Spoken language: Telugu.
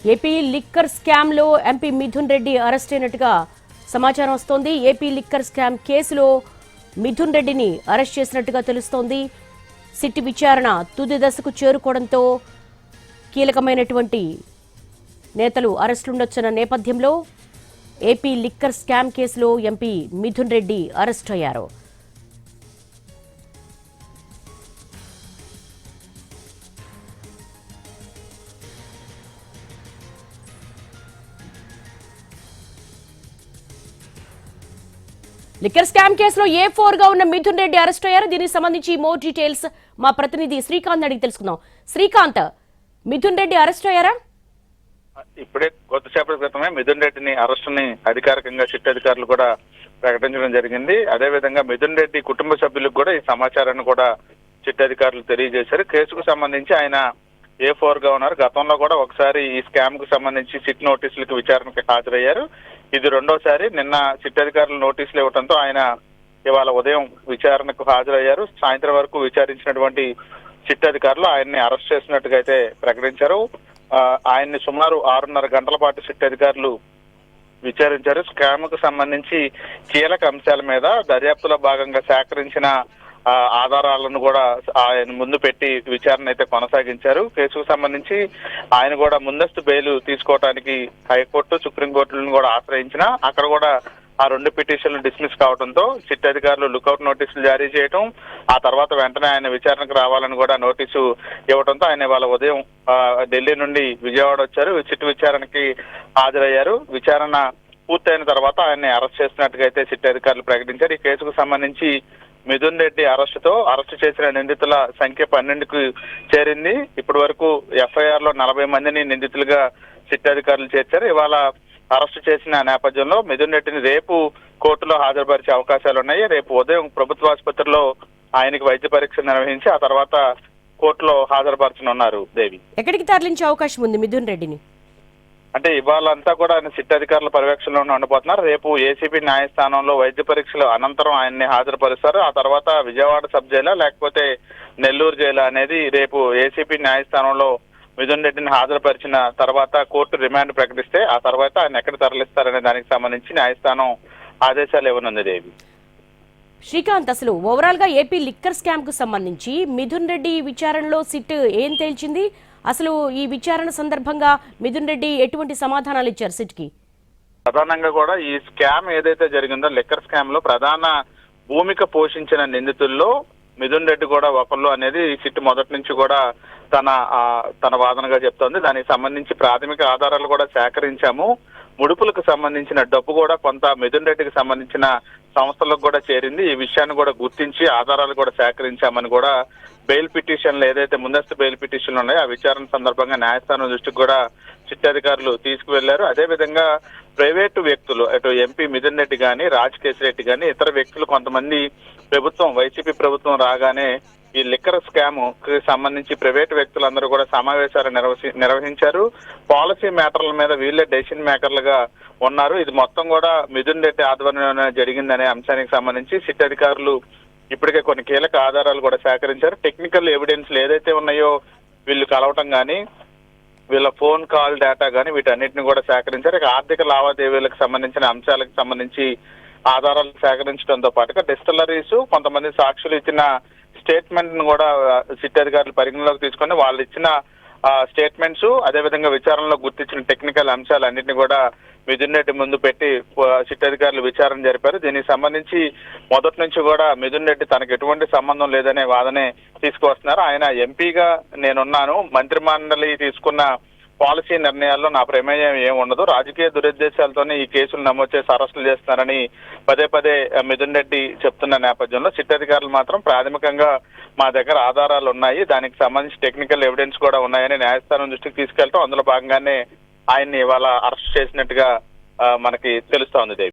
ఏపీ లిక్కర్ స్కామ్ లో ఎంపీ మిథున్ రెడ్డి అరెస్ట్ అయినట్టుగా సమాచారం వస్తోంది. ఏపీ లిక్కర్ స్కామ్ కేసులో మిథున్ రెడ్డిని అరెస్ట్ చేసినట్టుగా తెలుస్తోంది. సిట్ విచారణ తుది దశకు చేరుకోవడంతో కీలకమైనటువంటి నేతలు అరెస్టులుండొచ్చిన నేపథ్యంలో ఏపీ లిక్కర్ స్కామ్ కేసులో ఎంపీ మిథున్ రెడ్డి అరెస్ట్ అయ్యారు. లిక్కర్ స్కామ్ కేసులో A4 గా ఉన్న మిథున్ రెడ్డి అరెస్ట్ అయ్యారు. దీనికి సంబంధించి మోర్ డీటెయిల్స్ మా ప్రతినిధి శ్రీకాంత్ అడిగి తెలుసుకుందాం. శ్రీకాంత్, మిథున్ రెడ్డి అరెస్ట్ అయ్యారా? ఇప్పుడే కొద్దిసేపటి క్రితమే మిథున్ రెడ్డిని అరెస్టుని అధికారికంగా సిట్ అధికారులు కూడా ప్రకటించడం జరిగింది. అదేవిధంగా మిథున్ రెడ్డి కుటుంబ సభ్యులకు కూడా ఈ సమాచారాన్ని కూడా సిట్ అధికారులు తెలియజేశారు. కేసుకు సంబంధించి ఆయన A4 గా ఉన్నారు. గతంలో కూడా ఒకసారి ఈ స్కామ్ కు సంబంధించి సిట్ నోటీసులకు విచారణకు హాజరయ్యారు. ఇది రెండోసారి. నిన్న సిట్ అధికారులు నోటీసులు ఇవ్వడంతో ఆయన ఇవాళ ఉదయం విచారణకు హాజరయ్యారు. సాయంత్రం వరకు విచారించినటువంటి సిట్ అధికారులు ఆయన్ని అరెస్ట్ చేసినట్టుగా అయితే ప్రకటించారు. ఆయన్ని సుమారు 6:30 గంటల పాటు సిట్ అధికారులు విచారించారు. స్కామ్ కు సంబంధించి కీలక అంశాల మీద దర్యాప్తులో భాగంగా సేకరించిన ఆధారాలను కూడా ఆయన ముందు పెట్టి విచారణ అయితే కొనసాగించారు. కేసుకు సంబంధించి ఆయన కూడా ముందస్తు బెయిల్ తీసుకోవడానికి హైకోర్టు, సుప్రీంకోర్టులను కూడా ఆశ్రయించిన అక్కడ కూడా ఆ 2 పిటిషన్లు డిస్మిస్ కావడంతో సిట్ అధికారులు లుకౌట్ నోటీసులు జారీ చేయడం, ఆ తర్వాత వెంటనే ఆయన విచారణకు రావాలని కూడా నోటీసు ఇవ్వడంతో ఆయన వాళ్ళ ఉదయం ఢిల్లీ నుండి విజయవాడ వచ్చారు. సిట్ విచారణకి హాజరయ్యారు. విచారణ పూర్తయిన తర్వాత ఆయన్ని అరెస్ట్ చేసినట్టుగా అయితే సిట్ అధికారులు ప్రకటించారు. ఈ కేసుకు సంబంధించి మిథున్ రెడ్డి అరెస్టు చేసిన నిందితుల సంఖ్య 12కు చేరింది. ఇప్పటి వరకు FIR లో 40 మందిని నిందితులుగా సిట్ అధికారులు చేర్చారు. ఇవాళ అరెస్టు చేసిన నేపథ్యంలో మిథున్ రెడ్డిని రేపు కోర్టులో హాజరుపరిచే అవకాశాలు ఉన్నాయి. రేపు ఉదయం ప్రభుత్వ ఆసుపత్రిలో ఆయనకి వైద్య పరీక్ష నిర్వహించి ఆ తర్వాత కోర్టులో హాజరుపరచనున్నారు. దేవి, ఎక్కడికి తరలించే అవకాశం ఉంది మిథున్ రెడ్డిని? అంటే ఇవాళంతా కూడా ఆయన సిట్ అధికారుల పర్యవేక్షణలోనే ఉండిపోతున్నారు. రేపు ACP న్యాయస్థానంలో వైద్య పరీక్షల అనంతరం ఆయన్ని హాజరుపరుస్తారు. ఆ తర్వాత విజయవాడ సబ్ జైలా లేకపోతే నెల్లూరు జైలా అనేది రేపు ACP న్యాయస్థానంలో మిథున్ రెడ్డిని హాజరుపరిచిన తర్వాత కోర్టు రిమాండ్ ప్రకటిస్తే ఆ తర్వాత ఆయన ఎక్కడ తరలిస్తారనే దానికి సంబంధించి న్యాయస్థానం ఆదేశాలు ఇవ్వనుంది. దేవి, శ్రీకాంత్, అసలు ఓవరాల్ గా ఏపీ లిక్కర్ స్కామ్ కు సంబంధించి మిథున్ రెడ్డి విచారణలో సిట్ ఏం తేల్చింది? అసలు ఈ విచారణ సందర్భంగా మిథున్ రెడ్డి ఎటువంటి సమాధానాలు ఇచ్చారు సిట్ కి? ప్రధానంగా కూడా ఈ స్కామ్ ఏదైతే జరిగిందో లిక్కర్ స్కామ్ లో ప్రధాన భూమిక పోషించిన నిందితుల్లో మిథున్ రెడ్డి కూడా ఒకళ్ళు అనేది సిట్ మొదటి నుంచి కూడా తన వాదనగా చెప్తోంది. దానికి సంబంధించి ప్రాథమిక ఆధారాలు కూడా సేకరించాము. ముడుపులకు సంబంధించిన డబ్బు కూడా కొంత మిథున్ రెడ్డికి సంబంధించిన సంస్థలకు కూడా చేరింది. ఈ విషయాన్ని కూడా గుర్తించి ఆధారాలు కూడా సేకరించామని కూడా బెయిల్ పిటిషన్లు ఏదైతే ముందస్తు బెయిల్ పిటిషన్లు ఉన్నాయో ఆ విచారణ సందర్భంగా న్యాయస్థానం దృష్టికి కూడా సిట్ అధికారులు తీసుకువెళ్లారు. అదేవిధంగా ప్రైవేటు వ్యక్తులు అటు ఎంపీ మిథున్ రెడ్డి కానీ, రాజకేశ్ రెడ్డి కానీ, ఇతర వ్యక్తులు కొంతమంది వైసీపీ ప్రభుత్వం రాగానే ఈ లిక్కర్ స్కామ్ కి సంబంధించి ప్రైవేటు వ్యక్తులందరూ కూడా సమావేశాలు నిర్వహించారు. పాలసీ మ్యాటర్ల మీద వీళ్ళే డెసిషన్ మేకర్లుగా ఉన్నారు. ఇది మొత్తం కూడా మిథున్ రెడ్డి ఆధ్వర్యంలోనే జరిగిందనే అంశానికి సంబంధించి సిట్ అధికారులు ఇప్పటికే కొన్ని కీలక ఆధారాలు కూడా సేకరించారు. టెక్నికల్ ఎవిడెన్స్లు ఏదైతే ఉన్నాయో వీళ్ళు కలవటం కానీ, వీళ్ళ ఫోన్ కాల్ డేటా కానీ వీటన్నిటిని కూడా సేకరించారు. ఇక ఆర్థిక లావాదేవీలకు సంబంధించిన అంశాలకు సంబంధించి ఆధారాలు సేకరించడంతో పాటుగా డిస్టిలరీస్ కొంతమంది సాక్షులు ఇచ్చిన స్టేట్మెంట్ ను కూడా సిట్ అధికారులు పరిగణలోకి తీసుకొని వాళ్ళు ఇచ్చిన స్టేట్మెంట్స్ అదేవిధంగా విచారణలో గుర్తించిన టెక్నికల్ అంశాలన్నింటినీ కూడా మిథున్ రెడ్డి ముందు పెట్టి సిట్ అధికారులు విచారణ జరిపారు. దీనికి సంబంధించి మొదటి నుంచి కూడా మిథున్ రెడ్డి తనకు ఎటువంటి సంబంధం లేదనే వాదనే తీసుకువస్తున్నారు. ఆయన ఎంపీగా నేనున్నాను, మంత్రి మండలి తీసుకున్న పాలసీ నిర్ణయాల్లో నా ప్రమేయం ఏముండదు, రాజకీయ దురుద్దేశాలతోనే ఈ కేసులు నమోదు చేసి అరెస్టులు చేస్తున్నారని పదే మిథున్ రెడ్డి చెప్తున్న నేపథ్యంలో సిట్ అధికారులు మాత్రం ప్రాథమికంగా మా దగ్గర ఆధారాలు ఉన్నాయి, దానికి సంబంధించి టెక్నికల్ ఎవిడెన్స్ కూడా ఉన్నాయని న్యాయస్థానం దృష్టికి తీసుకెళ్తాం. అందులో భాగంగానే ఆయన్ని ఇవాళ అరెస్ట్ చేసినట్టుగా మనకి తెలుస్తోంది.